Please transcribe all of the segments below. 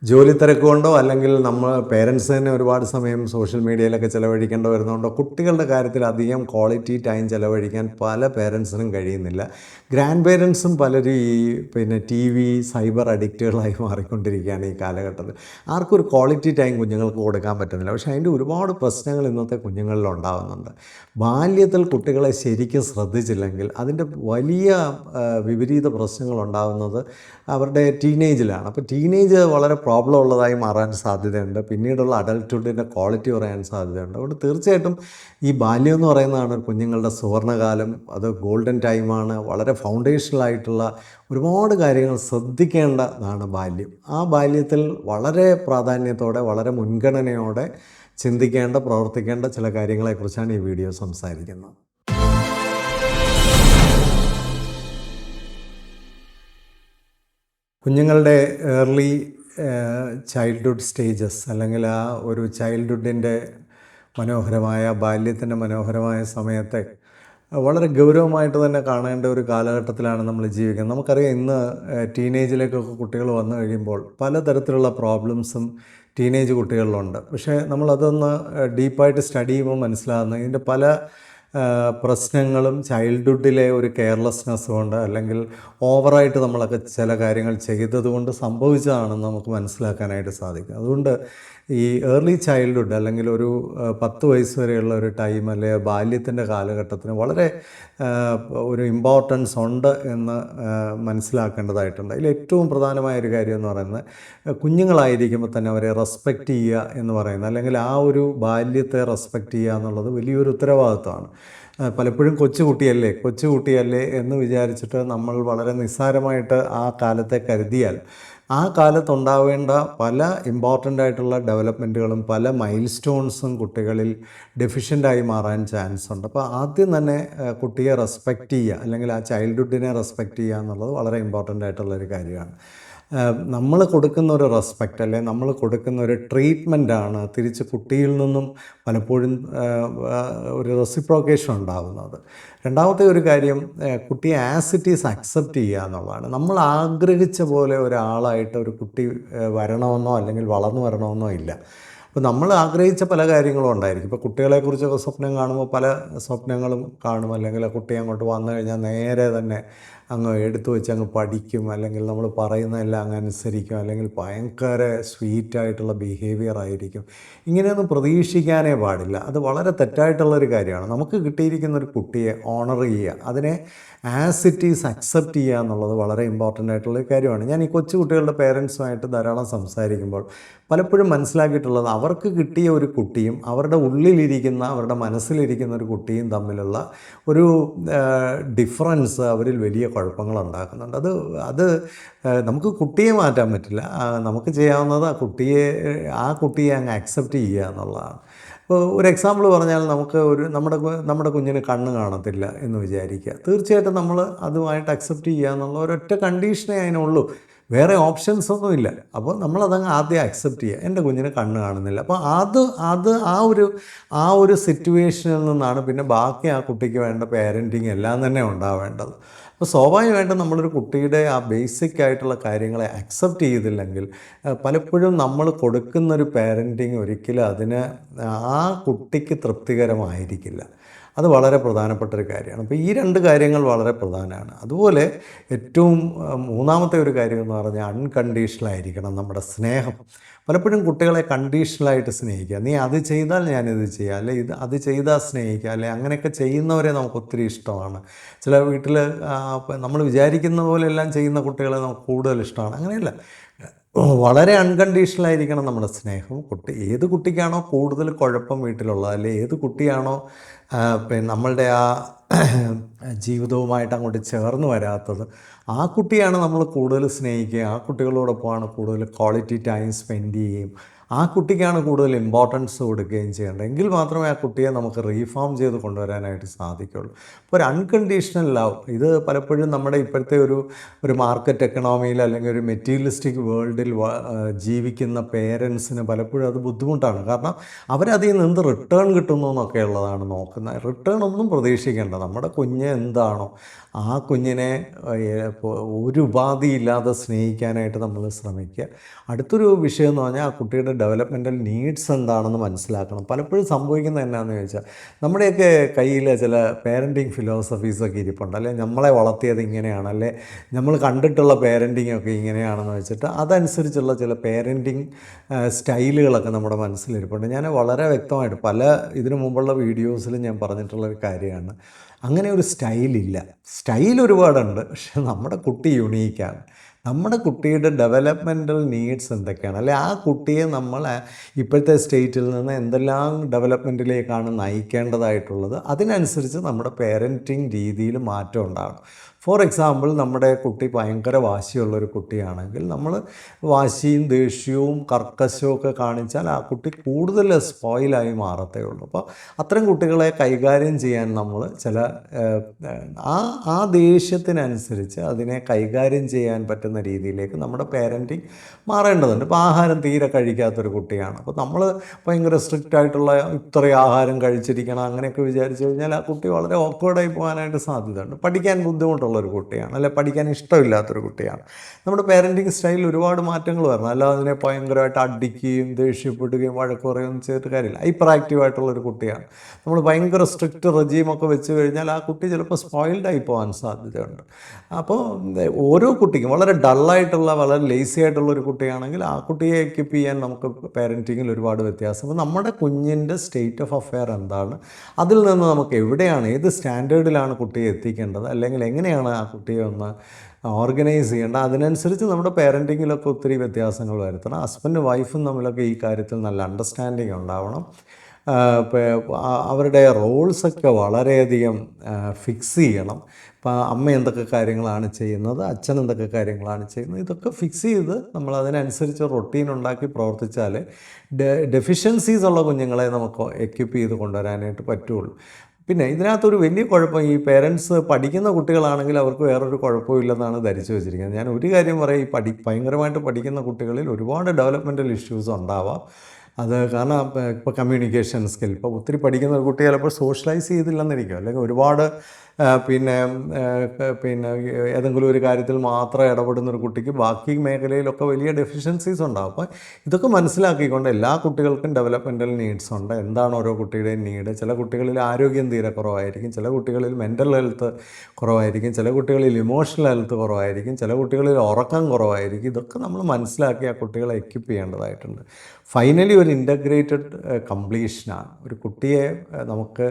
ജോലി തിരക്ക് കൊണ്ടോ അല്ലെങ്കിൽ നമ്മൾ പേരൻസ് തന്നെ ഒരുപാട് സമയം സോഷ്യൽ മീഡിയയിലൊക്കെ ചിലവഴിക്കേണ്ടി വരുന്നതുകൊണ്ടോ കുട്ടികളുടെ കാര്യത്തിൽ അധികം ക്വാളിറ്റി ടൈം ചിലവഴിക്കാൻ പല പേരൻസിനും കഴിയുന്നില്ല. ഗ്രാൻഡ് പേരൻസും പലരും ടി വി സൈബർ അഡിക്റ്റുകളായി മാറിക്കൊണ്ടിരിക്കുകയാണ് ഈ കാലഘട്ടത്തിൽ. ആർക്കും ഒരു ക്വാളിറ്റി ടൈം കുഞ്ഞുങ്ങൾക്ക് കൊടുക്കാൻ പറ്റുന്നില്ല. പക്ഷേ അതിൻ്റെ ഒരുപാട് പ്രശ്നങ്ങൾ ഇന്നത്തെ കുഞ്ഞുങ്ങളിൽ ഉണ്ടാകുന്നുണ്ട്. ബാല്യത്തിൽ കുട്ടികളെ ശരിക്കും ശ്രദ്ധിച്ചില്ലെങ്കിൽ അതിൻ്റെ വലിയ വിപരീത പ്രശ്നങ്ങൾ ഉണ്ടാകുന്നത് അവരുടെ ടീനേജിലാണ്. അപ്പോൾ ടീനേജ് വളരെ പ്രോബ്ലം ഉള്ളതായി മാറാൻ സാധ്യതയുണ്ട്. പിന്നീടുള്ള അഡൽട്ട്ഹുഡിൻ്റെ ക്വാളിറ്റി കുറയാൻ സാധ്യതയുണ്ട്. അതുകൊണ്ട് തീർച്ചയായിട്ടും ഈ ബാല്യം എന്ന് പറയുന്നതാണ് കുഞ്ഞുങ്ങളുടെ സുവർണ്ണകാലം. അത് ഗോൾഡൻ ടൈമാണ്. വളരെ ഫൗണ്ടേഷണലായിട്ടുള്ള ഒരുപാട് കാര്യങ്ങൾ ശ്രദ്ധിക്കേണ്ടതാണ് ബാല്യം. ആ ബാല്യത്തിൽ വളരെ പ്രാധാന്യത്തോടെ വളരെ മുൻഗണനയോടെ ചിന്തിക്കേണ്ട പ്രവർത്തിക്കേണ്ട ചില കാര്യങ്ങളെക്കുറിച്ചാണ് ഈ വീഡിയോ സംസാരിക്കുന്നത്. കുഞ്ഞുങ്ങളുടെ ഏർലി ചൈൽഡ്ഹുഡ് സ്റ്റേജസ് അല്ലെങ്കിൽ ആ ഒരു ചൈൽഡ്ഹുഡിൻ്റെ മനോഹരമായ ബാല്യത്തിൻ്റെ മനോഹരമായ സമയത്തെ വളരെ ഗൗരവമായിട്ട് തന്നെ കാണേണ്ട ഒരു കാലഘട്ടത്തിലാണ് നമ്മൾ ജീവിക്കുന്നത്. നമുക്കറിയാം ഇന്ന് ടീനേജിലേക്കൊക്കെ കുട്ടികൾ വന്നു കഴിയുമ്പോൾ പലതരത്തിലുള്ള പ്രോബ്ലംസും ടീനേജ് കുട്ടികളിലുണ്ട്. പക്ഷേ നമ്മളതൊന്ന് ഡീപ്പായിട്ട് സ്റ്റഡി ചെയ്യുമ്പോൾ മനസ്സിലാകുന്നത് ഇതിൻ്റെ പല പ്രശ്നങ്ങളും ചൈൽഡ്ഹുഡിലെ ഒരു കെയർലെസ്നെസ് കൊണ്ട് അല്ലെങ്കിൽ ഓവറായിട്ട് നമ്മളൊക്കെ ചില കാര്യങ്ങൾ ചെയ്തതുകൊണ്ട് സംഭവിച്ചതാണെന്ന് നമുക്ക് മനസ്സിലാക്കാനായിട്ട് സാധിക്കും. അതുകൊണ്ട് ഈ ഏർലി ചൈൽഡ്ഹുഡ് അല്ലെങ്കിൽ ഒരു 10 വയസ്സ് വരെയുള്ള ഒരു ടൈം അല്ലെങ്കിൽ ബാല്യത്തിൻ്റെ കാലഘട്ടത്തിന് വളരെ ഒരു ഇമ്പോർട്ടൻസ് ഉണ്ട് എന്ന് മനസ്സിലാക്കേണ്ടതായിട്ടുണ്ട്. അതിൽ ഏറ്റവും പ്രധാനമായ ഒരു കാര്യം എന്ന് പറയുന്നത് കുഞ്ഞുങ്ങളായിരിക്കുമ്പോൾ തന്നെ അവരെ റെസ്പെക്റ്റ് ചെയ്യുക എന്ന് പറയുന്നത്, അല്ലെങ്കിൽ ആ ഒരു ബാല്യത്തെ റെസ്പെക്റ്റ് ചെയ്യുക എന്നുള്ളത് വലിയൊരു ഉത്തരവാദിത്വമാണ്. പലപ്പോഴും കൊച്ചുകുട്ടിയല്ലേ എന്ന് വിചാരിച്ചിട്ട് നമ്മൾ വളരെ നിസ്സാരമായിട്ട് ആ കാലത്തെ കരുതിയാൽ ആ കാലത്തുണ്ടാവേണ്ട പല ഇമ്പോർട്ടൻ്റ് ആയിട്ടുള്ള ഡെവലപ്മെൻറ്റുകളും പല മൈൽ സ്റ്റോൺസും കുട്ടികളിൽ ഡെഫിഷ്യൻ്റായി മാറാൻ ചാൻസ് ഉണ്ട്. അപ്പോൾ ആദ്യം തന്നെ കുട്ടിയെ റെസ്പെക്റ്റ് ചെയ്യുക അല്ലെങ്കിൽ ആ ചൈൽഡ്ഹുഡിനെ റെസ്പെക്റ്റ് ചെയ്യുക എന്നുള്ളത് വളരെ ഇമ്പോർട്ടൻ്റ് ആയിട്ടുള്ളൊരു കാര്യമാണ്. നമ്മൾ കൊടുക്കുന്ന ഒരു റെസ്പെക്റ്റ് അല്ലെങ്കിൽ നമ്മൾ കൊടുക്കുന്ന ഒരു ട്രീറ്റ്മെൻറ്റാണ് തിരിച്ച് കുട്ടിയിൽ നിന്നും പലപ്പോഴും ഒരു റെസിപ്രോക്കേഷൻ ഉണ്ടാകുന്നത്. രണ്ടാമത്തെ ഒരു കാര്യം കുട്ടിയെ ആസ് ഇറ്റ് ഈസ് അക്സെപ്റ്റ് ചെയ്യുക എന്നുള്ളതാണ്. നമ്മൾ ആഗ്രഹിച്ച പോലെ ഒരാളായിട്ട് ഒരു കുട്ടി വരണമെന്നോ അല്ലെങ്കിൽ വളർന്നു വരണമെന്നോ ഇല്ല. അപ്പോൾ നമ്മൾ ആഗ്രഹിച്ച പല കാര്യങ്ങളും ഉണ്ടായിരിക്കും. ഇപ്പോൾ കുട്ടികളെക്കുറിച്ചൊക്കെ സ്വപ്നം കാണുമ്പോൾ പല സ്വപ്നങ്ങളും കാണും. അല്ലെങ്കിൽ ആ കുട്ടി അങ്ങോട്ട് വന്നു കഴിഞ്ഞാൽ നേരെ തന്നെ അങ്ങ് എടുത്തു വെച്ച് അങ്ങ് പഠിക്കും, അല്ലെങ്കിൽ നമ്മൾ പറയുന്നതെല്ലാം അങ്ങ് അനുസരിക്കും, അല്ലെങ്കിൽ ഭയങ്കര സ്വീറ്റായിട്ടുള്ള ബിഹേവിയർ ആയിരിക്കും. ഇങ്ങനെയൊന്നും പ്രതീക്ഷിക്കാനേ പാടില്ല. അത് വളരെ തെറ്റായിട്ടുള്ളൊരു കാര്യമാണ്. നമുക്ക് കിട്ടിയിരിക്കുന്ന ഒരു കുട്ടിയെ ഓണർ ചെയ്യുക, അതിനെ ആസ് ഇറ്റ് ഈസ് അക്സെപ്റ്റ് ചെയ്യുക എന്നുള്ളത് വളരെ ഇമ്പോർട്ടൻ്റ് ആയിട്ടുള്ളൊരു കാര്യമാണ്. ഞാൻ ഈ കൊച്ചുകുട്ടികളുടെ പേരൻസുമായിട്ട് ധാരാളം സംസാരിക്കുമ്പോൾ പലപ്പോഴും മനസ്സിലാക്കിയിട്ടുള്ളത് അവർക്ക് കിട്ടിയ ഒരു കുട്ടിയും അവരുടെ ഉള്ളിലിരിക്കുന്ന അവരുടെ മനസ്സിലിരിക്കുന്ന ഒരു കുട്ടിയും തമ്മിലുള്ള ഒരു ഡിഫറൻസ് അവരിൽ വലിയ കുഴപ്പങ്ങളുണ്ടാക്കുന്നുണ്ട്. അത് നമുക്ക് കുട്ടിയെ മാറ്റാൻ പറ്റില്ല. നമുക്ക് ചെയ്യാവുന്നത് ആ കുട്ടിയെ അങ്ങ് അക്സെപ്റ്റ് ചെയ്യുക എന്നുള്ളതാണ്. ഇപ്പോൾ ഒരു എക്സാമ്പിൾ പറഞ്ഞാൽ നമ്മുടെ കുഞ്ഞിന് കണ്ണ് കാണത്തില്ല എന്ന് വിചാരിക്കുക. തീർച്ചയായിട്ടും നമ്മൾ അതുമായിട്ട് അക്സെപ്റ്റ് ചെയ്യുക എന്നുള്ള ഒരൊറ്റ കണ്ടീഷനേ അതിനുള്ളൂ. വേറെ ഓപ്ഷൻസ് ഒന്നുമില്ല. അപ്പോൾ നമ്മളതങ്ങ് ആദ്യം അക്സെപ്റ്റ് ചെയ്യുക. എൻ്റെ കുഞ്ഞിന് കണ്ണ് കാണുന്നില്ല. അപ്പോൾ അത് ആ ഒരു സിറ്റുവേഷനിൽ നിന്നാണ് പിന്നെ ബാക്കി ആ കുട്ടിക്ക് വേണ്ട പാരൻറ്റിങ് എല്ലാം തന്നെ ഉണ്ടാവേണ്ടത്. അപ്പോൾ സ്വാഭാവികമായിട്ടും നമ്മളൊരു കുട്ടിയുടെ ആ ബേസിക് ആയിട്ടുള്ള കാര്യങ്ങളെ അക്സെപ്റ്റ് ചെയ്തില്ലെങ്കിൽ പലപ്പോഴും നമ്മൾ കൊടുക്കുന്നൊരു പാരൻറ്റിങ് ഒരിക്കലും അതിന് ആ കുട്ടിക്ക് തൃപ്തികരമായിരിക്കില്ല. അത് വളരെ പ്രധാനപ്പെട്ടൊരു കാര്യമാണ്. അപ്പോൾ ഈ 2 കാര്യങ്ങൾ വളരെ പ്രധാനമാണ്. അതുപോലെ ഏറ്റവും മൂന്നാമത്തെ ഒരു കാര്യം എന്ന് പറഞ്ഞാൽ അൺകണ്ടീഷണലായിരിക്കണം നമ്മുടെ സ്നേഹം. പലപ്പോഴും കുട്ടികളെ കണ്ടീഷണലായിട്ട് സ്നേഹിക്കുക. നീ അത് ചെയ്താൽ ഞാനിത് ചെയ്യാം, അല്ലെ അത് ചെയ്താൽ സ്നേഹിക്കുക, അല്ലെ അങ്ങനെയൊക്കെ ചെയ്യുന്നവരെ നമുക്ക് ഒത്തിരി ഇഷ്ടമാണ്. ചില വീട്ടിൽ നമ്മൾ വിചാരിക്കുന്ന പോലെയെല്ലാം ചെയ്യുന്ന കുട്ടികളെ നമുക്ക് കൂടുതൽ ഇഷ്ടമാണ്. അങ്ങനെയല്ല, വളരെ അൺകണ്ടീഷണലായിരിക്കണം നമ്മുടെ സ്നേഹം. ഏത് കുട്ടിക്കാണോ കൂടുതൽ കുഴപ്പം വീട്ടിലുള്ളത്, അല്ലെ ഏത് കുട്ടിയാണോ നമ്മളുടെ ആ ജീവിതവുമായിട്ട് അങ്ങോട്ട് ചേർന്ന് വരാത്തത്, ആ കുട്ടിയാണ് നമ്മൾ കൂടുതൽ സ്നേഹിക്കുക. ആ കുട്ടികളോടൊപ്പമാണ് കൂടുതൽ ക്വാളിറ്റി ടൈം സ്പെൻഡ് ചെയ്യുകയും ആ കുട്ടിക്കാണ് കൂടുതൽ ഇമ്പോർട്ടൻസ് കൊടുക്കുകയും ചെയ്യേണ്ടത്. എങ്കിൽ മാത്രമേ ആ കുട്ടിയെ നമുക്ക് റീഫോം ചെയ്ത് കൊണ്ടുവരാനായിട്ട് സാധിക്കുള്ളൂ. അപ്പോൾ ഒരു അൺകണ്ടീഷണൽ ലവ്, ഇത് പലപ്പോഴും നമ്മുടെ ഇപ്പോഴത്തെ ഒരു മാർക്കറ്റ് എക്കണോമിയിൽ അല്ലെങ്കിൽ ഒരു മെറ്റീരിയലിസ്റ്റിക് വേൾഡിൽ ജീവിക്കുന്ന പേരൻസിന് പലപ്പോഴും അത് ബുദ്ധിമുട്ടാണ്. കാരണം അവരതിൽ നിന്ന് എന്ത് റിട്ടേൺ കിട്ടുന്നു എന്നൊക്കെ ഉള്ളതാണ് നോക്കുന്നത്. റിട്ടേൺ ഒന്നും പ്രതീക്ഷിക്കേണ്ട. നമ്മുടെ കുഞ്ഞ് എന്താണോ ആ കുഞ്ഞിനെ ഒരു ഉപാധിയില്ലാതെ സ്നേഹിക്കാനായിട്ട് നമ്മൾ ശ്രമിക്കുക. അടുത്തൊരു വിഷയം എന്ന് പറഞ്ഞാൽ ആ കുട്ടിയുടെ ഡെവലപ്മെൻറ്റൽ നീഡ്സ് എന്താണെന്ന് മനസ്സിലാക്കണം. പലപ്പോഴും സംഭവിക്കുന്നത് എന്നാന്ന് ചോദിച്ചാൽ, നമ്മുടെയൊക്കെ കയ്യിൽ ചില പേരൻറ്റിങ് ഫിലോസഫീസൊക്കെ ഇരിപ്പുണ്ട്. അല്ലെ നമ്മളെ വളർത്തിയത് ഇങ്ങനെയാണ്, അല്ലെ നമ്മൾ കണ്ടിട്ടുള്ള പേരൻറ്റിങ്ങൊക്കെ ഇങ്ങനെയാണെന്ന് വെച്ചിട്ട് അതനുസരിച്ചുള്ള ചില പേരൻറ്റിങ് സ്റ്റൈലുകളൊക്കെ നമ്മുടെ മനസ്സിലിരിപ്പുണ്ട്. ഞാൻ വളരെ വ്യക്തമായിട്ട് ഇതിനു മുമ്പുള്ള വീഡിയോസിൽ ഞാൻ പറഞ്ഞിട്ടുള്ളൊരു കാര്യമാണ്, അങ്ങനെ ഒരു സ്റ്റൈലില്ല. സ്റ്റൈൽ ഒരുപാടുണ്ട്, പക്ഷെ നമ്മുടെ കുട്ടി യുണീക്കാണ്. നമ്മുടെ കുട്ടിയുടെ ഡെവലപ്മെൻറ്റൽ നീഡ്സ് എന്തൊക്കെയാണ്, അല്ലെ ആ കുട്ടിയെ നമ്മൾ ഇപ്പോഴത്തെ സ്റ്റേറ്റിൽ നിന്ന് എന്തെല്ലാം ഡെവലപ്മെൻറ്റിലേക്കാണ് നയിക്കേണ്ടതായിട്ടുള്ളത്, അതിനനുസരിച്ച് നമ്മുടെ പേരൻറ്റിങ് രീതിയിൽ മാറ്റം ഉണ്ടാകണം. ഫോർ എക്സാമ്പിൾ, നമ്മുടെ കുട്ടി ഭയങ്കര വാശിയുള്ളൊരു കുട്ടിയാണെങ്കിൽ നമ്മൾ വാശിയും ദേഷ്യവും കർക്കശവും ഒക്കെ കാണിച്ചാൽ ആ കുട്ടി കൂടുതൽ സ്പോയിലായി മാറത്തേ ഉള്ളൂ. അപ്പോൾ അത്തരം കുട്ടികളെ കൈകാര്യം ചെയ്യാൻ നമ്മൾ ആ ദേഷ്യത്തിനനുസരിച്ച് അതിനെ കൈകാര്യം ചെയ്യാൻ പറ്റുന്ന രീതിയിലേക്ക് നമ്മുടെ പേരൻറ്റിങ് മാറേണ്ടതുണ്ട്. ഇപ്പോൾ ആഹാരം തീരെ കഴിക്കാത്തൊരു കുട്ടിയാണ്, അപ്പോൾ നമ്മൾ ഭയങ്കര സ്ട്രിക്റ്റ് ആയിട്ടുള്ള ഇത്രയും ആഹാരം കഴിച്ചിരിക്കണം അങ്ങനെയൊക്കെ വിചാരിച്ചു കഴിഞ്ഞാൽ ആ കുട്ടി വളരെ ഓക്വേർഡായി പോകാനായിട്ട് സാധ്യതയുണ്ട്. പഠിക്കാൻ ബുദ്ധിമുട്ടുള്ളൊരു കുട്ടിയാണ്, അല്ലെ പഠിക്കാൻ ഇഷ്ടമില്ലാത്തൊരു കുട്ടിയാണ്. നമ്മുടെ പേരൻറ്റിങ് സ്റ്റൈലിൽ ഒരുപാട് മാറ്റങ്ങൾ വരണം. അല്ലാതെ അതിനെ ഭയങ്കരമായിട്ട് അടിക്കുകയും ദേഷ്യപ്പെടുകയും വഴക്ക് പറയുകയും ചെയ്തിട്ട് കാര്യമില്ല. ഹൈപ്പർ ആക്റ്റീവായിട്ടുള്ളൊരു കുട്ടിയാണ്, നമ്മൾ ഭയങ്കര സ്ട്രിക്റ്റ് റെജീമൊക്കെ വെച്ച് കഴിഞ്ഞാൽ ആ കുട്ടി ചിലപ്പോൾ സ്പോയിൽഡായി പോകാൻ സാധ്യതയുണ്ട്. അപ്പോൾ ഓരോ കുട്ടിക്കും വളരെ ഡള്ളായിട്ടുള്ള വളരെ ലേസി ആയിട്ടുള്ളൊരു കുട്ടിയാണെങ്കിൽ ആ കുട്ടിയെ എക്വിപ്പ് ചെയ്യാൻ നമുക്ക് പേരൻറ്റിങ്ങിൽ ഒരുപാട് വ്യത്യാസം. അപ്പോൾ നമ്മുടെ കുഞ്ഞിൻ്റെ സ്റ്റേറ്റ് ഓഫ് അഫെയർ എന്താണ്, അതിൽ നിന്ന് നമുക്ക് എവിടെയാണ് ഏത് സ്റ്റാൻഡേർഡിലാണ് കുട്ടിയെ എത്തിക്കേണ്ടത്, അല്ലെങ്കിൽ എങ്ങനെയാണ് ആ കുട്ടിയെ ഒന്ന് ഓർഗനൈസ് ചെയ്യേണ്ടത്, അതിനനുസരിച്ച് നമ്മുടെ പേരൻറ്റിങ്ങിലൊക്കെ ഒത്തിരി വ്യത്യാസങ്ങൾ വരുത്തണം. ഹസ്ബൻഡും വൈഫും തമ്മിലൊക്കെ ഈ കാര്യത്തിൽ നല്ല അണ്ടർസ്റ്റാൻഡിങ് ഉണ്ടാവണം. അവരുടെ റോൾസൊക്കെ വളരെയധികം ഫിക്സ് ചെയ്യണം. ഇപ്പോൾ അമ്മ എന്തൊക്കെ കാര്യങ്ങളാണ് ചെയ്യുന്നത്, അച്ഛൻ എന്തൊക്കെ കാര്യങ്ങളാണ് ചെയ്യുന്നത്, ഇതൊക്കെ ഫിക്സ് ചെയ്ത് നമ്മൾ അതിനനുസരിച്ച് റൊട്ടീൻ ഉണ്ടാക്കി പ്രവർത്തിച്ചാൽ ഡെഫിഷ്യൻസീസ് ഉള്ള കുഞ്ഞുങ്ങളെ നമുക്ക് എക്വിപ്പ് ചെയ്ത് കൊണ്ടുവരാനായിട്ട് പറ്റുള്ളൂ. പിന്നെ ഇതിനകത്തൊരു വലിയ കുഴപ്പം, ഈ പേരൻസ് പഠിക്കുന്ന കുട്ടികളാണെങ്കിൽ അവർക്ക് വേറൊരു കുഴപ്പവും ഇല്ലെന്നാണ് ധരിച്ചു വെച്ചിരിക്കുന്നത്. ഞാൻ ഒരു കാര്യം പറയും, ഈ ഭയങ്കരമായിട്ട് പഠിക്കുന്ന കുട്ടികളിൽ ഒരുപാട് ഡെവലപ്മെൻറ്റൽ ഇഷ്യൂസ് ഉണ്ടാവാം. അത് കാരണം ഇപ്പോൾ കമ്മ്യൂണിക്കേഷൻ സ്കിൽ, ഇപ്പോൾ ഒത്തിരി പഠിക്കുന്ന ഒരു കുട്ടി ചിലപ്പോൾ സോഷ്യലൈസ് ചെയ്തില്ലെന്നിരിക്കും, അല്ലെങ്കിൽ ഒരുപാട് പിന്നെ ഏതെങ്കിലും ഒരു കാര്യത്തിൽ മാത്രം ഇടപെടുന്നൊരു കുട്ടിക്ക് ബാക്കി മേഖലയിലൊക്കെ വലിയ ഡെഫിഷ്യൻസീസ് ഉണ്ടാകും. അപ്പോൾ ഇതൊക്കെ മനസ്സിലാക്കിക്കൊണ്ട് എല്ലാ കുട്ടികൾക്കും ഡെവലപ്മെൻറ്റൽ നീഡ്സ് ഉണ്ട്. എന്താണ് ഓരോ കുട്ടിയുടെയും നീഡ്? ചില കുട്ടികളിൽ ആരോഗ്യം തീരെ കുറവായിരിക്കും, ചില കുട്ടികളിൽ മെൻ്റൽ ഹെൽത്ത് കുറവായിരിക്കും, ചില കുട്ടികളിൽ ഇമോഷണൽ ഹെൽത്ത് കുറവായിരിക്കും, ചില കുട്ടികളിൽ ഉറക്കം കുറവായിരിക്കും. ഇതൊക്കെ നമ്മൾ മനസ്സിലാക്കി ആ കുട്ടികളെ എക്വിപ്പ് ചെയ്യേണ്ടതായിട്ടുണ്ട്. ഫൈനലി ഒരു ഇൻ്റഗ്രേറ്റഡ് കംപ്ലീഷനാണ്. ഒരു കുട്ടിയെ നമുക്ക്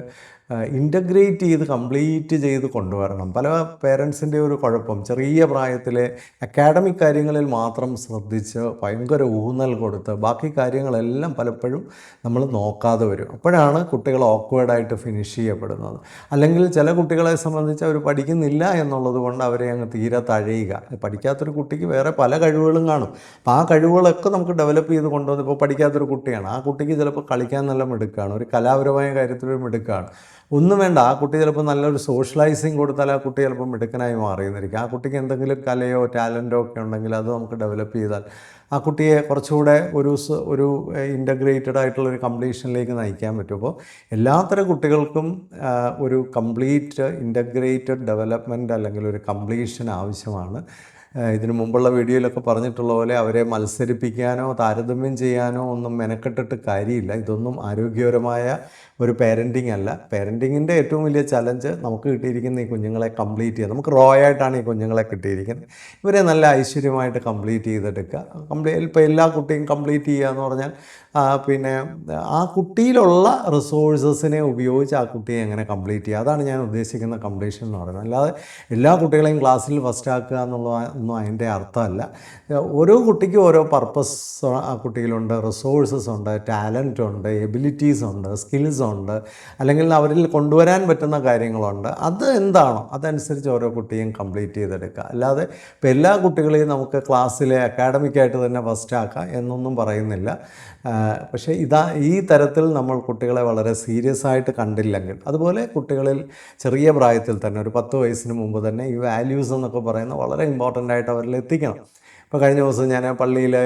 ഇൻ്റഗ്രേറ്റ് ചെയ്ത് കംപ്ലീറ്റ് ചെയ്ത് കൊണ്ടുവരണം. പല പേരൻസിൻ്റെ ഒരു കുഴപ്പം, ചെറിയ പ്രായത്തിലെ അക്കാഡമിക് കാര്യങ്ങളിൽ മാത്രം ശ്രദ്ധിച്ച് ഭയങ്കര ഊന്നൽ കൊടുത്ത് ബാക്കി കാര്യങ്ങളെല്ലാം പലപ്പോഴും നമ്മൾ നോക്കാതെ വരും. അപ്പോഴാണ് കുട്ടികൾ ഓക്വേർഡായിട്ട് ഫിനിഷ് ചെയ്യപ്പെടുന്നത്. അല്ലെങ്കിൽ ചില കുട്ടികളെ സംബന്ധിച്ച് അവർ പഠിക്കുന്നില്ല എന്നുള്ളത് കൊണ്ട് അവരെ അങ്ങ് തീരെ തഴയുക. പഠിക്കാത്തൊരു കുട്ടിക്ക് വേറെ പല കഴിവുകളും കാണും. അപ്പോൾ ആ കഴിവുകളൊക്കെ നമുക്ക് ഡെവലപ്പ് ചെയ്ത് കൊണ്ടുവന്ന്, ഇപ്പോൾ പഠിക്കാത്തൊരു കുട്ടിയാണ്, ആ കുട്ടിക്ക് ചിലപ്പോൾ കളിക്കാൻ നല്ല മിടുക്കാണ്, ഒരു കലാപരമായ കാര്യത്തിലൊരു മിടുക്കാണ്, ഒന്നും വേണ്ട, ആ കുട്ടി ചിലപ്പോൾ നല്ലൊരു സോഷ്യലൈസിങ് കൊടുത്താൽ ആ കുട്ടി ചിലപ്പോൾ മിടുക്കനായി മാറിയെന്നിരിക്കും. ആ കുട്ടിക്ക് എന്തെങ്കിലും കലയോ ടാലൻറ്റോ ഒക്കെ ഉണ്ടെങ്കിൽ അത് നമുക്ക് ഡെവലപ്പ് ചെയ്താൽ ആ കുട്ടിയെ കുറച്ചുകൂടെ ഒരു ഇൻ്റഗ്രേറ്റഡ് ആയിട്ടുള്ളൊരു കംപ്ലീഷനിലേക്ക് നയിക്കാൻ പറ്റും. അപ്പോൾ എല്ലാത്തരം കുട്ടികൾക്കും ഒരു കംപ്ലീറ്റ് ഇൻ്റഗ്രേറ്റഡ് ഡെവലപ്മെൻറ്റ് അല്ലെങ്കിൽ ഒരു കംപ്ലീഷൻ ആവശ്യമാണ്. ഇതിനു മുമ്പുള്ള വീഡിയോയിലൊക്കെ പറഞ്ഞിട്ടുള്ള പോലെ അവരെ മത്സരിപ്പിക്കാനോ താരതമ്യം ചെയ്യാനോ ഒന്നും മെനക്കെട്ടിട്ട് കാര്യമില്ല. ഇതൊന്നും ആരോഗ്യപരമായ ഒരു പേരൻറ്റിങ് അല്ല. പേരൻറ്റിങ്ങിൻ്റെ ഏറ്റവും വലിയ ചലഞ്ച് നമുക്ക് കിട്ടിയിരിക്കുന്ന ഈ കുഞ്ഞുങ്ങളെ കംപ്ലീറ്റ് ചെയ്യുക. നമുക്ക് റോ ആയിട്ടാണ് ഈ കുഞ്ഞുങ്ങളെ കിട്ടിയിരിക്കുന്നത്. ഇവരെ നല്ല ഐശ്വര്യമായിട്ട് കംപ്ലീറ്റ് ചെയ്തെടുക്കുക. ഇപ്പോൾ എല്ലാ കുട്ടിയും കംപ്ലീറ്റ് ചെയ്യുക എന്ന് പറഞ്ഞാൽ പിന്നെ ആ കുട്ടിയിലുള്ള റിസോഴ്സസിനെ ഉപയോഗിച്ച് ആ കുട്ടിയെ എങ്ങനെ കംപ്ലീറ്റ് ചെയ്യുക, അതാണ് ഞാൻ ഉദ്ദേശിക്കുന്ന കംപ്ലീഷൻ എന്ന് പറയുന്നത്. അല്ലാതെ എല്ലാ കുട്ടികളെയും ക്ലാസ്സിൽ ഫസ്റ്റ് ആക്കുക ഒന്നും അതിൻ്റെ അർത്ഥമല്ല. ഓരോ കുട്ടിക്കും ഓരോ പർപ്പസ് ആ കുട്ടിയിലുണ്ട്, റിസോഴ്സസ് ഉണ്ട്, ടാലൻ്റ് ഉണ്ട്, എബിലിറ്റീസ് ഉണ്ട്, സ്കിൽസ് ഉണ്ട്, അല്ലെങ്കിൽ അവരിൽ കൊണ്ടുവരാൻ പറ്റുന്ന കാര്യങ്ങളുണ്ട്. അത് എന്താണോ അതനുസരിച്ച് ഓരോ കുട്ടിയും കംപ്ലീറ്റ് ചെയ്തെടുക്കുക. അല്ലാതെ ഇപ്പോൾ എല്ലാ കുട്ടികളെയും നമുക്ക് ക്ലാസ്സിലെ അക്കാഡമിക്കായിട്ട് തന്നെ ഫസ്റ്റ് ആക്കാം എന്നൊന്നും പറയുന്നില്ല. പക്ഷേ ഈ തരത്തിൽ നമ്മൾ കുട്ടികളെ വളരെ സീരിയസ് ആയിട്ട് കണ്ടില്ലെങ്കിൽ, അതുപോലെ കുട്ടികളിൽ ചെറിയ പ്രായത്തിൽ തന്നെ ഒരു 10 വയസ്സിന് മുമ്പ് തന്നെ ഈ വാല്യൂസ് എന്നൊക്കെ പറയുന്ന വളരെ ഇമ്പോർട്ടൻ്റ് ആയിട്ട് അവരിൽ എത്തിക്കണം. ഇപ്പോൾ കഴിഞ്ഞ ദിവസം ഞാൻ പള്ളിയിലെ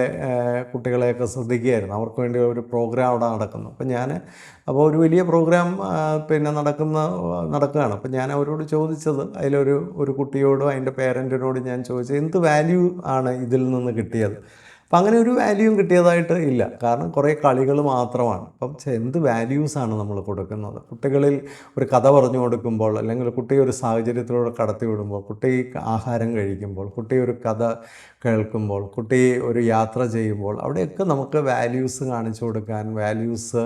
കുട്ടികളെയൊക്കെ ശ്രദ്ധിക്കുകയായിരുന്നു. അവർക്ക് വേണ്ടി ഒരു പ്രോഗ്രാം അവിടെ നടക്കുന്നു. അപ്പോൾ ഒരു വലിയ പ്രോഗ്രാം പിന്നെ നടക്കുകയാണ്. അപ്പോൾ ഞാൻ അവരോട് ചോദിച്ചത്, ഒരു കുട്ടിയോടും അതിൻ്റെ പേരൻറ്റിനോടും ഞാൻ ചോദിച്ചത്, എന്ത് വാല്യൂ ആണ് ഇതിൽ നിന്ന് കിട്ടിയത്? അപ്പം അങ്ങനെ ഒരു വാല്യൂവും കിട്ടിയതായിട്ട് ഇല്ല. കാരണം കുറേ കളികൾ മാത്രമാണ്. അപ്പം എന്ത് വാല്യൂസാണ് നമ്മൾ കൊടുക്കുന്നത്? കുട്ടികളിൽ ഒരു കഥ പറഞ്ഞു കൊടുക്കുമ്പോൾ, അല്ലെങ്കിൽ കുട്ടിയെ ഒരു സാഹചര്യത്തിലൂടെ കടത്തി വിടുമ്പോൾ, കുട്ടി ആഹാരം കഴിക്കുമ്പോൾ, കുട്ടി ഒരു കഥ കേൾക്കുമ്പോൾ, കുട്ടി ഒരു യാത്ര ചെയ്യുമ്പോൾ, അവിടെയൊക്കെ നമുക്ക് വാല്യൂസ് കാണിച്ചു കൊടുക്കാൻ, വാല്യൂസ്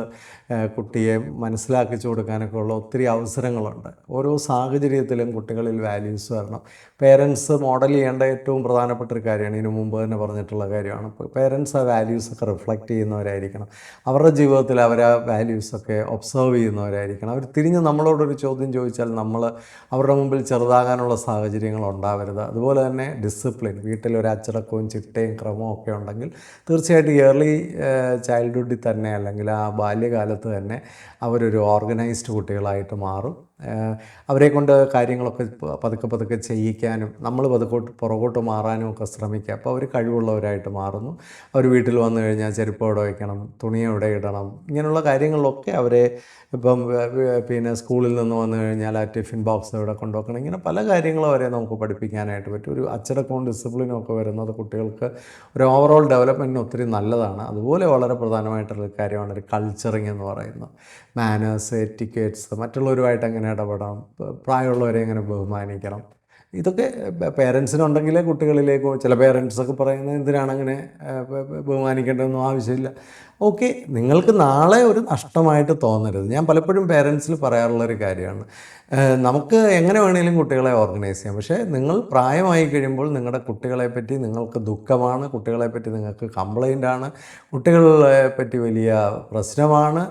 കുട്ടിയെ മനസ്സിലാക്കിച്ചു കൊടുക്കാനൊക്കെ ഉള്ള ഒത്തിരി അവസരങ്ങളുണ്ട്. ഓരോ സാഹചര്യത്തിലും കുട്ടികളിൽ വാല്യൂസ് വരണം. പേരൻസ് മോഡൽ ചെയ്യേണ്ട ഏറ്റവും പ്രധാനപ്പെട്ട ഒരു കാര്യമാണ്. ഇതിനു മുമ്പ് തന്നെ പറഞ്ഞിട്ടുള്ള കാര്യമാണ്. പേരൻസ് ആ വാല്യൂസൊക്കെ റിഫ്ലക്റ്റ് ചെയ്യുന്നവരായിരിക്കണം. അവരുടെ ജീവിതത്തിൽ അവർ ആ വാല്യൂസൊക്കെ ഒബ്സർവ് ചെയ്യുന്നവരായിരിക്കണം. അവർ തിരിഞ്ഞ് നമ്മളോടൊരു ചോദ്യം ചോദിച്ചാൽ നമ്മൾ അവരുടെ മുമ്പിൽ ചെറുതാകാനുള്ള സാഹചര്യങ്ങൾ ഉണ്ടാവരുത്. അതുപോലെ തന്നെ ഡിസിപ്ലിൻ, വീട്ടിലൊരു അച്ചടക്കവും ചിട്ടയും ക്രമവും ഒക്കെ ഉണ്ടെങ്കിൽ തീർച്ചയായിട്ടും ഏർലി ചൈൽഡ്ഹുഡിൽ തന്നെ, അല്ലെങ്കിൽ ആ ബാല്യകാലത്ത് തന്നെ അവരൊരു ഓർഗനൈസ്ഡ് കുട്ടികളായിട്ട് മാറും. അവരെ കൊണ്ട് കാര്യങ്ങളൊക്കെ പതുക്കെ ചെയ്യിക്കാനും നമ്മൾ പുറകോട്ട് മാറാനും ഒക്കെ ശ്രമിക്കുക. അപ്പോൾ അവർ കഴിവുള്ളവരായിട്ട് മാറുന്നു. അവർ വീട്ടിൽ വന്നു കഴിഞ്ഞാൽ ചെരുപ്പ് എവിടെ വയ്ക്കണം, തുണി എവിടെ ഇടണം, ഇങ്ങനെയുള്ള കാര്യങ്ങളിലൊക്കെ അവരെ ഇപ്പം പിന്നെ സ്കൂളിൽ നിന്ന് വന്നു കഴിഞ്ഞാൽ ആ ടിഫിൻ ബോക്സ് എവിടെ കൊണ്ടുവെക്കണം, ഇങ്ങനെ പല കാര്യങ്ങളും അവരെ നമുക്ക് പഠിപ്പിക്കാനായിട്ട് പറ്റും. ഒരു അച്ചടക്കവും ഡിസിപ്ലിനും ഒക്കെ വരുന്നത് കുട്ടികൾക്ക് ഒരു ഓവറോൾ ഡെവലപ്മെൻറ്റിന് ഒത്തിരി നല്ലതാണ്. അതുപോലെ വളരെ പ്രധാനമായിട്ടുള്ള കാര്യമാണ് ഒരു കൾച്ചറിങ് എന്ന് പറയുന്നത്. മാനേഴ്സ്, എറ്റിക്കേറ്റ്സ്, മറ്റുള്ളവരുമായിട്ട് എങ്ങനെ ഇടപെടാം, പ്രായമുള്ളവരെ എങ്ങനെ ബഹുമാനിക്കണം, ഇതൊക്കെ പേരൻസിനുണ്ടെങ്കിലേ കുട്ടികളിലേക്ക്. ചില പേരൻസൊക്കെ പറയുന്നത് എന്തിനാണ് അങ്ങനെ ബഹുമാനിക്കേണ്ടതൊന്നും ആവശ്യമില്ല. ഓക്കെ, നിങ്ങൾക്ക് നാളെ ഒരു നഷ്ടമായിട്ട് തോന്നരുത്. ഞാൻ പലപ്പോഴും പേരൻസിൽ പറയാറുള്ളൊരു കാര്യമാണ്, നമുക്ക് എങ്ങനെ വേണമെങ്കിലും കുട്ടികളെ ഓർഗനൈസ് ചെയ്യാം. പക്ഷേ നിങ്ങൾ പ്രായമായി കഴിയുമ്പോൾ നിങ്ങളുടെ കുട്ടികളെപ്പറ്റി നിങ്ങൾക്ക് ദുഃഖമാണ്, കുട്ടികളെപ്പറ്റി നിങ്ങൾക്ക് കംപ്ലൈൻ്റാണ്, കുട്ടികളെ പറ്റി വലിയ പ്രശ്നമാണ്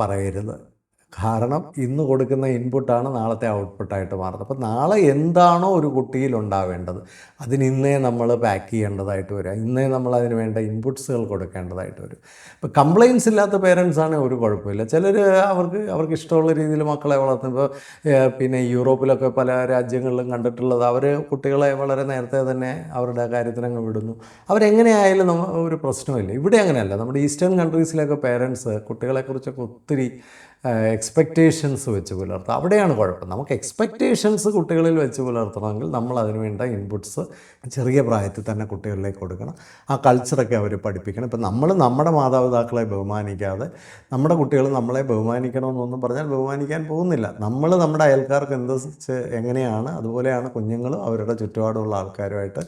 പറയരുത്. കാരണം ഇന്ന് കൊടുക്കുന്ന ഇൻപുട്ടാണ് നാളത്തെ ഔട്ട്പുട്ടായിട്ട് മാറുന്നത്. അപ്പോൾ നാളെ എന്താണോ ഒരു കുട്ടിയിൽ ഉണ്ടാവേണ്ടത് ഇന്നേ നമ്മൾ പാക്ക് ചെയ്യേണ്ടതായിട്ട് വരും. ഇന്നേ നമ്മൾ അതിന് വേണ്ട ഇൻപുട്സുകൾ കൊടുക്കേണ്ടതായിട്ട് വരും. ഇപ്പോൾ കംപ്ലയിൻസ് ഇല്ലാത്ത പേരൻസ് ആണെങ്കിൽ ഒരു കുഴപ്പമില്ല. ചിലർ അവർക്ക് ഇഷ്ടമുള്ള രീതിയിൽ മക്കളെ വളർത്തുമ്പോൾ, പിന്നെ യൂറോപ്പിലൊക്കെ പല രാജ്യങ്ങളിലും കണ്ടിട്ടുള്ളത്, അവർ കുട്ടികളെ വളരെ നേരത്തെ തന്നെ അവരുടെ കാര്യത്തിനങ്ങ് വിടുന്നു. അവരെങ്ങനെയായാലും ഒരു പ്രശ്നമില്ല. ഇവിടെ അങ്ങനെയല്ല. നമ്മുടെ ഈസ്റ്റേൺ കൺട്രീസിലൊക്കെ പേരൻസ് കുട്ടികളെക്കുറിച്ചൊക്കെ ഒത്തിരി എക്സ്പെക്റ്റേഷൻസ് വെച്ച് പുലർത്തുക. അവിടെയാണ് കുഴപ്പം. നമുക്ക് എക്സ്പെക്റ്റേഷൻസ് കുട്ടികളിൽ വെച്ച് പുലർത്തണമെങ്കിൽ നമ്മൾ അതിന് വേണ്ട ഇൻപുട്സ് ചെറിയ പ്രായത്തിൽ തന്നെ കുട്ടികളിലേക്ക് കൊടുക്കണം. ആ കൾച്ചറൊക്കെ അവർ പഠിപ്പിക്കണം. ഇപ്പം നമ്മൾ നമ്മുടെ മാതാപിതാക്കളെ ബഹുമാനിക്കാതെ നമ്മുടെ കുട്ടികൾ നമ്മളെ ബഹുമാനിക്കണമെന്നൊന്നും പറഞ്ഞാൽ ബഹുമാനിക്കാൻ പോകുന്നില്ല. നമ്മൾ നമ്മുടെ അയൽക്കാർക്ക് എങ്ങനെയാണ് അതുപോലെയാണ് കുഞ്ഞുങ്ങളും അവരുടെ ചുറ്റുപാടുമുള്ള ആൾക്കാരുമായിട്ട്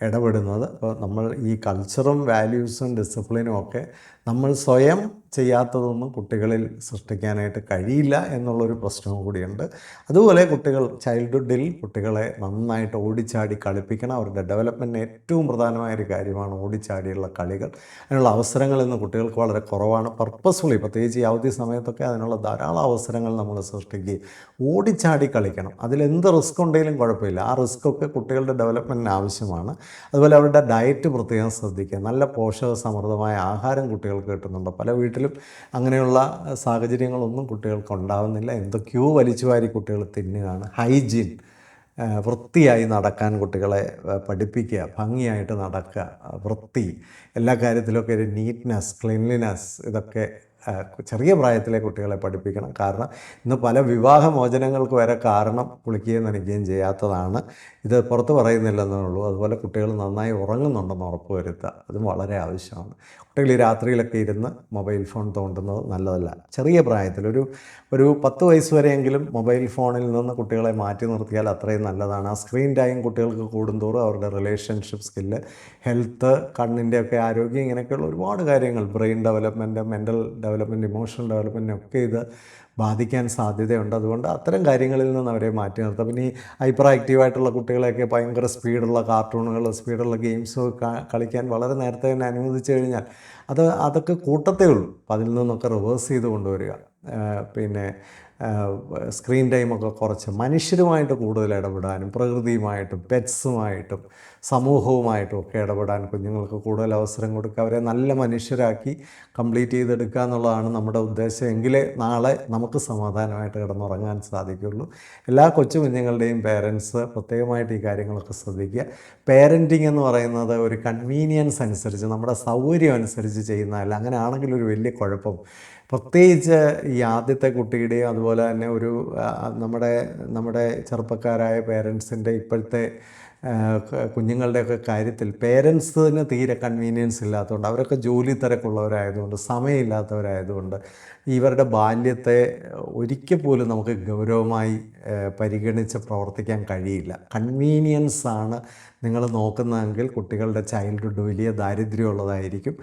ഇടപെടുന്നത്. അപ്പോൾ നമ്മൾ ഈ കൾച്ചറും വാല്യൂസും ഡിസിപ്ലിനും ഒക്കെ നമ്മൾ സ്വയം ചെയ്യാത്തതൊന്നും കുട്ടികളിൽ സൃഷ്ടിക്കാനായിട്ട് കഴിയില്ല എന്നുള്ളൊരു പ്രശ്നവും കൂടിയുണ്ട്. അതുപോലെ ചൈൽഡ്ഹുഡിൽ കുട്ടികളെ നന്നായിട്ട് ഓടിച്ചാടി കളിപ്പിക്കണം. അവരുടെ ഡെവലപ്മെൻറ്റിന് ഏറ്റവും പ്രധാനമായൊരു കാര്യമാണ് ഓടിച്ചാടിയുള്ള കളികൾ. അതിനുള്ള അവസരങ്ങൾ ഇന്ന് കുട്ടികൾക്ക് വളരെ കുറവാണ്. പർപ്പസ്ഫുള്ളി, പ്രത്യേകിച്ച് ഈ അവധി സമയത്തൊക്കെ അതിനുള്ള ധാരാളം അവസരങ്ങൾ നമ്മൾ സൃഷ്ടിക്കുകയും ഓടിച്ചാടി കളിക്കണം. അതിലെന്ത് റിസ്ക് ഉണ്ടെങ്കിലും കുഴപ്പമില്ല. ആ റിസ്ക്കൊക്കെ കുട്ടികളുടെ ഡെവലപ്മെൻറ്റിന് ആവശ്യമാണ്. അതുപോലെ അവരുടെ ഡയറ്റ് പ്രത്യേകം ശ്രദ്ധിക്കുക. നല്ല പോഷകസമൃദ്ധമായ ആഹാരം കുട്ടികൾക്ക് കിട്ടുന്നുണ്ട്. പല വീട്ടിലും അങ്ങനെയുള്ള സാഹചര്യങ്ങളൊന്നും കുട്ടികൾക്ക് ഉണ്ടാകുന്നില്ല. എന്തൊക്കെയോ വലിച്ചുവാരി കുട്ടികൾ തിന്നുകയാണ്. ഹൈജീൻ, വൃത്തിയായി നടക്കാൻ കുട്ടികളെ പഠിപ്പിക്കുക. ഭംഗിയായിട്ട് നടക്കുക, വൃത്തി, എല്ലാ കാര്യത്തിലൊക്കെ ഒരു നീറ്റ്നെസ്, ക്ലീൻലിനെസ്, ഇതൊക്കെ ചെറിയ പ്രായത്തിലെ കുട്ടികളെ പഠിപ്പിക്കണം. കാരണം ഇന്ന് പല വിവാഹമോചനങ്ങൾക്ക് വരെ കാരണം കുളിക്കുകയും നനയ്ക്കുകയും ചെയ്യാത്തതാണ്. ഇത് പുറത്ത് പറയുന്നില്ലെന്നേ ഉള്ളൂ. അതുപോലെ കുട്ടികൾ നന്നായി ഉറങ്ങുന്നുണ്ടെന്ന് ഉറപ്പ് വരുത്തുക, അതും വളരെ ആവശ്യമാണ്. കുട്ടികൾ ഈ രാത്രിയിലൊക്കെ ഇരുന്ന് മൊബൈൽ ഫോൺ തോണ്ടുന്നത് നല്ലതല്ല. ചെറിയ പ്രായത്തിൽ ഒരു 10 വയസ്സ് വരെയെങ്കിലും മൊബൈൽ ഫോണിൽ നിന്ന് കുട്ടികളെ മാറ്റി നിർത്തിയാൽ അത്രയും നല്ലതാണ്. ആ സ്ക്രീൻ ടൈം കുട്ടികൾക്ക് കൂടുന്തോറും അവരുടെ റിലേഷൻഷിപ്പ് സ്കില്ല്, ഹെൽത്ത്, കണ്ണിൻ്റെയൊക്കെ ആരോഗ്യം, ഇങ്ങനെയൊക്കെയുള്ള ഒരുപാട് കാര്യങ്ങൾ, brain development, mental development, emotional ഡെവലപ്മെൻറ്റിനൊക്കെ ഇത് ബാധിക്കാൻ സാധ്യതയുണ്ട്. അതുകൊണ്ട് അത്തരം കാര്യങ്ങളിൽ നിന്ന് അവരെ മാറ്റി നിർത്താം. പിന്നെ ഈ ഹൈപ്പർ ആക്റ്റീവായിട്ടുള്ള കുട്ടികളെയൊക്കെ ഭയങ്കര സ്പീഡുള്ള കാർട്ടൂണുകൾ, സ്പീഡുള്ള ഗെയിംസ് കളിക്കാൻ വളരെ നേരത്തെ തന്നെ അനുവദിച്ചു കഴിഞ്ഞാൽ അതൊക്കെ കൂട്ടത്തേ ഉള്ളൂ. അപ്പോൾ അതിൽ നിന്നൊക്കെ റിവേഴ്സ് ചെയ്ത് കൊണ്ടുവരിക. പിന്നെ സ്ക്രീൻ ടൈമൊക്കെ കുറച്ച് മനുഷ്യരുമായിട്ട് കൂടുതൽ ഇടപെടാനും, പ്രകൃതിയുമായിട്ടും പെറ്റ്സുമായിട്ടും സമൂഹവുമായിട്ടും ഒക്കെ ഇടപെടാൻ കുഞ്ഞുങ്ങൾക്ക് കൂടുതൽ അവസരം കൊടുക്കുക, അവരെ നല്ല മനുഷ്യരാക്കി കംപ്ലീറ്റ് ചെയ്തെടുക്കുക എന്നുള്ളതാണ് നമ്മുടെ ഉദ്ദേശം. എങ്കിലേ നാളെ നമുക്ക് സമാധാനമായിട്ട് കിടന്നുറങ്ങാൻ സാധിക്കുകയുള്ളൂ. എല്ലാ കൊച്ചു കുഞ്ഞുങ്ങളുടെയും പേരൻസ് പ്രത്യേകമായിട്ട് ഈ കാര്യങ്ങളൊക്കെ ശ്രദ്ധിക്കുക. പേരൻറ്റിങ് എന്ന് പറയുന്നത് ഒരു കൺവീനിയൻസ് അനുസരിച്ച്, നമ്മുടെ സൗകര്യം അനുസരിച്ച് ചെയ്യുന്നതല്ല. അങ്ങനെ ആണെങ്കിൽ ഒരു വലിയ കുഴപ്പം, പ്രത്യേകിച്ച് ഈ ആദ്യത്തെ കുട്ടിയുടെയും അതുപോലെ തന്നെ ഒരു നമ്മുടെ ചെറുപ്പക്കാരായ പേരൻസിൻ്റെ ഇപ്പോഴത്തെ കുഞ്ഞുങ്ങളുടെയൊക്കെ കാര്യത്തിൽ പേരൻസിന് തീരെ കൺവീനിയൻസ് ഇല്ലാത്തതുകൊണ്ട്, അവരൊക്കെ ജോലി തിരക്കുള്ളവരായതുകൊണ്ട്, സമയമില്ലാത്തവരായതുകൊണ്ട് ഇവരുടെ ബാല്യത്തെ ഒരിക്കൽ പോലും നമുക്ക് ഗൗരവമായി പരിഗണിച്ച് പ്രവർത്തിക്കാൻ കഴിയില്ല. കൺവീനിയൻസാണ് നിങ്ങൾ നോക്കുന്നതെങ്കിൽ കുട്ടികളുടെ ചൈൽഡ്ഹുഡ് വലിയ ദാരിദ്ര്യമുള്ളതായിരിക്കും.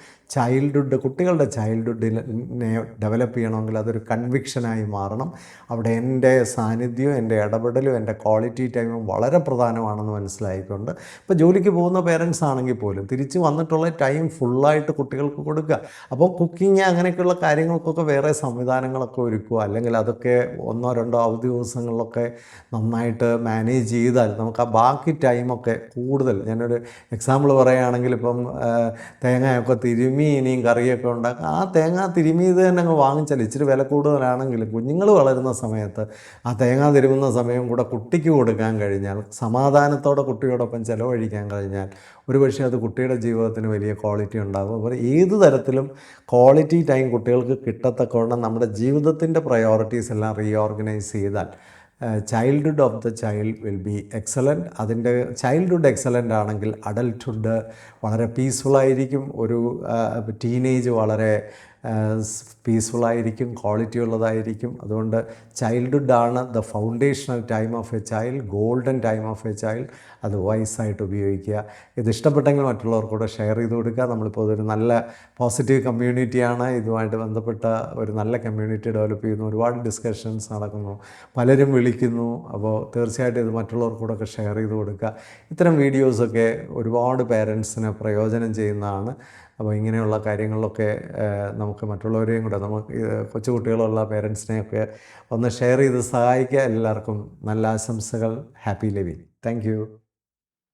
കുട്ടികളുടെ ചൈൽഡ്ഹുഡിനെ ഡെവലപ്പ് ചെയ്യണമെങ്കിൽ അതൊരു കൺവിക്ഷനായി മാറണം. അവിടെ എൻ്റെ സാന്നിധ്യവും എൻ്റെ ഇടപെടലും എൻ്റെ ക്വാളിറ്റി ടൈമും വളരെ പ്രധാനമാണെന്ന് മനസ്സിലായിക്കൊണ്ട്, ഇപ്പോൾ ജോലിക്ക് പോകുന്ന പേരൻസ് ആണെങ്കിൽ പോലും തിരിച്ച് വന്നിട്ടുള്ള ടൈം ഫുള്ളായിട്ട് കുട്ടികൾക്ക് കൊടുക്കുക. അപ്പോൾ കുക്കിങ് അങ്ങനെയൊക്കെയുള്ള കാര്യങ്ങൾക്കൊക്കെ വേറെ സംവിധാനങ്ങളൊക്കെ ഒരുക്കുക, അല്ലെങ്കിൽ അതൊക്കെ 1-2 അവധി ദിവസങ്ങളിലൊക്കെ നന്നായിട്ട് മാനേജ് ചെയ്താൽ നമുക്ക് ആ ബാക്കി ടൈമൊക്കെ കൂടുതൽ. ഞാനൊരു എക്സാമ്പിൾ പറയുകയാണെങ്കിൽ, ഇപ്പം തേങ്ങയൊക്കെ തിരുമ്മി ഇനിയും കറിയൊക്കെ ഉണ്ടാക്കുക, ആ തേങ്ങ തിരുമ്മിയത് തന്നെ അങ്ങ് വാങ്ങിച്ചാൽ ഇച്ചിരി വില കൂടുതലാണെങ്കിലും കുഞ്ഞുങ്ങൾ വളരുന്ന സമയത്ത് ആ തേങ്ങ തിരുമുന്ന സമയം കൂടെ കുട്ടിക്ക് കൊടുക്കാൻ കഴിഞ്ഞാൽ, സമാധാനത്തോടെ കുട്ടിയോടൊപ്പം ചിലവഴിക്കാൻ കഴിഞ്ഞാൽ, ഒരുപക്ഷെ അത് കുട്ടിയുടെ ജീവിതത്തിന് വലിയ ക്വാളിറ്റി ഉണ്ടാകും. അപ്പോൾ ഏത് തരത്തിലും ക്വാളിറ്റി ടൈം കുട്ടികൾക്ക് കിട്ടത്തക്കവണ്ണം നമ്മുടെ ജീവിതത്തിൻ്റെ പ്രയോറിറ്റീസ് എല്ലാം റീഓർഗനൈസ് ചെയ്താൽ childhood of the child will be excellent. അതിൻ്റെ ചൈൽഡ്ഹുഡ് എക്സലൻ്റ് ആണെങ്കിൽ അഡൽട്ട്ഹുഡ് വളരെ പീസ്ഫുള്ളായിരിക്കും. ഒരു ടീനേജ് വളരെ പീസ്ഫുള്ളായിരിക്കും, ക്വാളിറ്റി ഉള്ളതായിരിക്കും. അതുകൊണ്ട് ചൈൽഡ്ഹുഡാണ് the foundational time of a child, golden time of a child. അത് വൈസായിട്ട് ഉപയോഗിക്കുക. ഇത് ഇഷ്ടപ്പെട്ടെങ്കിൽ മറ്റുള്ളവർക്കൂടെ ഷെയർ ചെയ്ത് കൊടുക്കുക. നമ്മളിപ്പോൾ അതൊരു നല്ല പോസിറ്റീവ് കമ്മ്യൂണിറ്റിയാണ്. ഇതുമായിട്ട് ബന്ധപ്പെട്ട ഒരു നല്ല കമ്മ്യൂണിറ്റി ഡെവലപ്പ് ചെയ്യുന്നു. ഒരുപാട് ഡിസ്കഷൻസ് നടക്കുന്നു, പലരും വിളിക്കുന്നു. അപ്പോൾ തീർച്ചയായിട്ടും ഇത് മറ്റുള്ളവർക്കൂടെ ഷെയർ ചെയ്ത് കൊടുക്കുക. ഇത്തരം വീഡിയോസൊക്കെ ഒരുപാട് പേരൻസിന് പ്രയോജനം ചെയ്യുന്നതാണ്. അപ്പോൾ ഇങ്ങനെയുള്ള കാര്യങ്ങളിലൊക്കെ നമുക്ക് മറ്റുള്ളവരെയും കൂടെ, നമുക്ക് കൊച്ചു കുട്ടികളുള്ള പേരൻസിനെയൊക്കെ ഒന്ന് ഷെയർ ചെയ്ത് സഹായിക്കുക. എല്ലാവർക്കും നല്ല ആശംസകൾ. Happy living. Thank you.